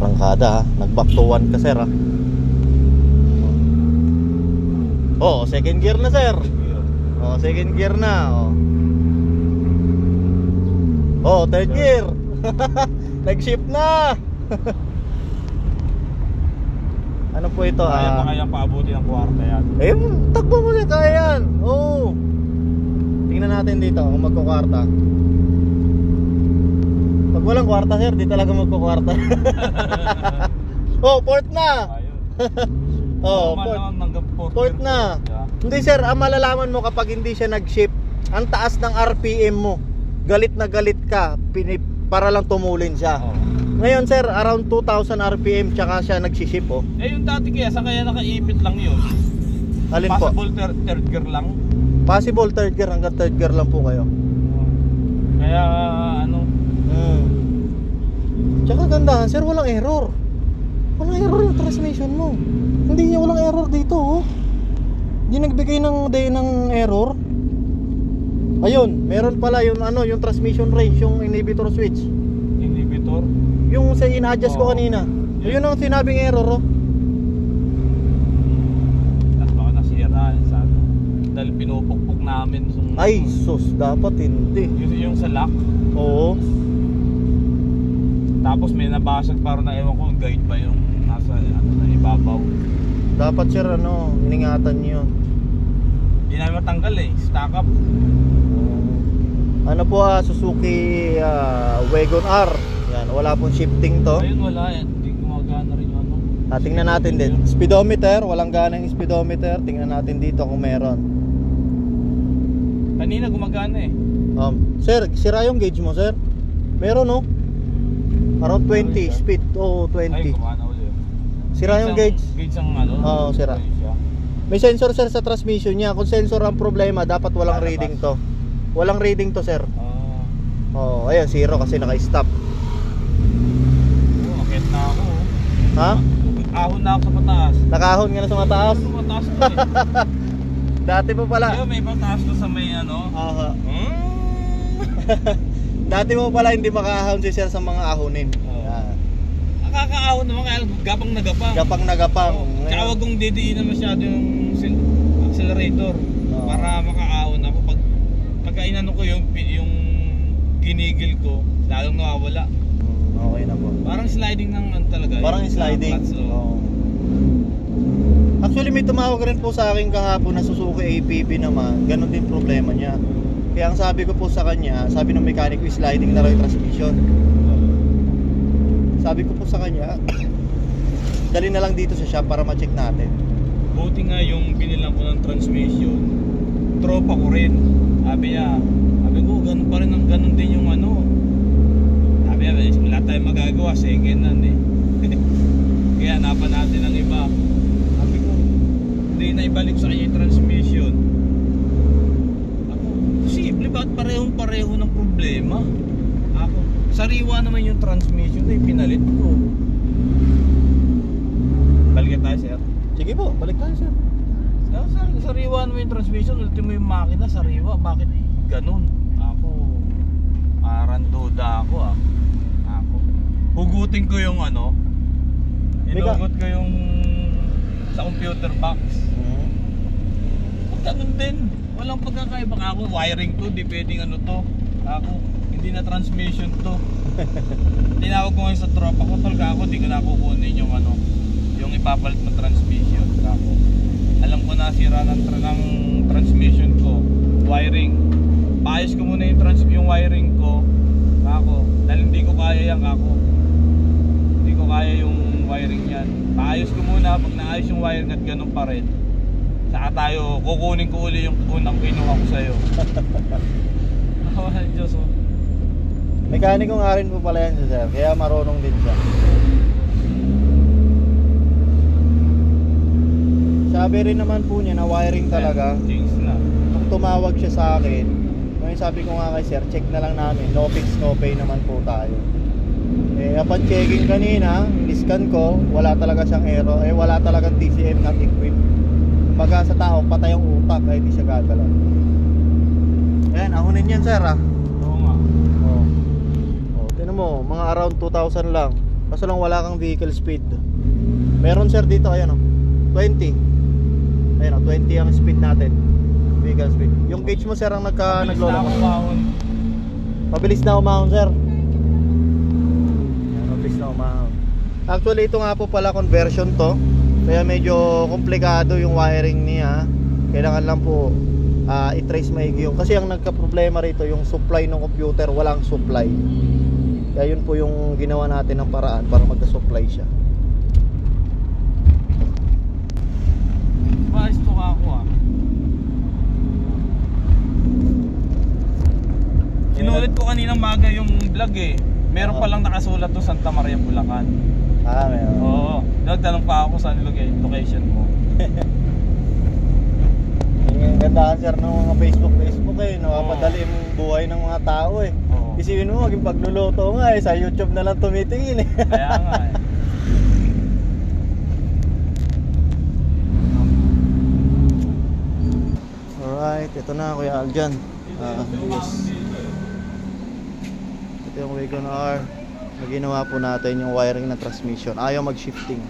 arangkada ha. Nag-back to 1 ka sir ha. Oh, second gear na sir. Oh, second gear na. Oh, third gear. Nag-shift na. Ano po ito? Kaya pa kaya paabuti ng kwarta yan. Eh, takbo mo na kaya yan. Oo. Tingnan natin dito kung magkukwarta. Pag walang kwarta sir, di talaga magkukwarta. Oh, port na. Oh, port na. Hindi sir, ang malalaman mo kapag hindi siya nag-shift, ang taas ng RPM mo. Galit na galit ka para lang tumulin siya. Ngayon sir, around 2,000 RPM tsaka siya nag-ship oh. Eh yung dati kaya, saan kaya nakaipit lang yun? Alin po? Possible third gear lang? Possible third gear, hanggang third gear lang po kayo. Kaya ano? Tsaka gandahan sir, walang error. Walang error yung transmission mo. Hindi niya walang error dito oh. Hindi nagbigay ng error. Ayun, meron pala yung ano, yung transmission range, yung inhibitor switch. Inhibitor? Yung sa in-adjust ko kanina. Yun ang sinabing error oh. Tapos baka nasira sa ano. Dahil pinupukpuk namin ay sus, dapat hindi. Yung sa lock? Oo. Tapos may nabasag parang na ewan ko, guide ba yung nasa ano, na ibabaw. Dapat sir ano, iningatan niyo. Hindi namin matanggal eh, stock up. Ano po Suzuki Wagon R. Yan, wala pong shifting to. Ayun wala yan, hindi gumagana rin yung ano. Tingnan natin din. Speedometer, walang gana yung speedometer. Tingnan natin dito kung meron. Kanina gumagana eh. Sir, sira yung gauge mo sir. Meron no? Around 20 speed. Oh, 20. Ay, kumana ulit. Sira yung gauge. Gauge ang ano? Oo, sira. May sensor sir sa transmission niya. Kung sensor ang problema, dapat walang reading to. Walang reading to sir. Oh, ayan, zero kasi naka-stop. Oh, akit na ako. Ha? Ahon na ako sa pataas. Nakahon ka na sa mataas? Sa mataas ko eh. Dati po pala. Ayun, may pataas ko sa may ano. Aha. Dati mo pala hindi makahon si sir sa mga ahonin. Nakakaahon naman kaya gapang na gapang. Gapang na gapang. Tsaka wag kong didiinan masyado yung accelerator para makaahon ako. Pagka inano ko yung ginigil ko, lalong nawawala. Okay na po. Parang sliding ng ano talaga. Parang sliding. Actually may tumawag rin po sa akin kahapon na Suzuki APB naman. Ganon din problema niya. Kaya ang sabi ko po sa kanya, sabi ng mekaniko, sliding na raw yung transmission. Sabi ko po sa kanya, dali na lang dito sa shop para ma-check natin. Buti nga yung binilang ko ng transmission, tropa ko rin. Sabi ko, ganun pa rin, ganun din yung ano. Sabi niya, wala tayong magagawa, second hand eh. Kaya hanapan natin ang iba. Sabi ko, hindi na ibalik sa kanya yung transmission. Ako, simple, bakit parehong-pareho ng problema? Ako, sariwa naman yung transmission, eh, pinalit ko. Balik tayo sir. Sige po, balik tayo sir. Sariwa naman yung transmission, ultimo yung makina, sariwa, bakit ganun? Ako, parang duda ako Ako, hugutin ko yung ano, inugot ko yung sa computer box. Ganun din, walang pagkakaiba. Ako, wiring to, di pwedeng ano to. Ako, hindi na transmission to. Tinawag ko ngayon sa tropa ko, talaga ako, di ko na kukunin yung ano, yung ipapalit ng transmission. Ako, alam ko na sira ng transmission ko, wiring. Paayos ko muna yung wiring ko. Ako, dahil hindi ko kaya yan ako. Hindi ko kaya yung wiring yan. Paayos ko muna, pag naayos yung wiring at ganun pa rin, saka tayo, kukunin ko uli yung unang kinuha ko sa'yo. Ay, Diyos oh. Mekaniko nga rin po pala yan sir, kaya marunong din siya. Sabi rin naman po niya na wiring talaga. Na. Nung tumawag siya sa akin, ngayon sabi ko nga kay sir, check na lang namin. No fix, no pay naman po tayo. Upon checking kanina, in-scan ko, wala talaga siyang error. Wala talagang TCM not equipped. Kumbaga sa tao, patay ang utak kahit di siya gagalaw. Ayan, ahonin yan sir Oo nga. Tinan mo, mga around 2,000 lang. Kaso lang wala kang vehicle speed. Meron sir dito, ayan o, 20. Ayan o, 20 ang speed natin, vehicle speed. Yung gauge mo sir ang Mabilis na ako nagloloko. umahon. Mabilis na umahon sir. Ayan, mabilis na umahon. Actually ito nga po pala conversion to, kaya medyo komplikado yung wiring niya. Kailangan lang po i-trace maigi yung, kasi ang nagka-problema rito yung supply ng computer, walang supply. Kaya yun po yung ginawa natin ng paraan para magka-supply siya. Maayos to ka ako ah. Sinulit ko kaninang maga yung vlog eh. Meron palang nakasulat to Santa Maria, Bulacan. Meron. Oo. Nagtanong pa ako saan location mo. Yung gandahan sir ng mga Facebook eh, nakapadali yung buhay ng mga tao eh. Oo. Isipin mo, maging pagluluto nga eh, sa YouTube na lang tumitingin eh. Kaya nga eh. Alright, ito na Kuya Aljan. Yes. Ito yung Wagon R. Na ginawa po natin yung wiring ng transmission. Ayaw mag-shifting.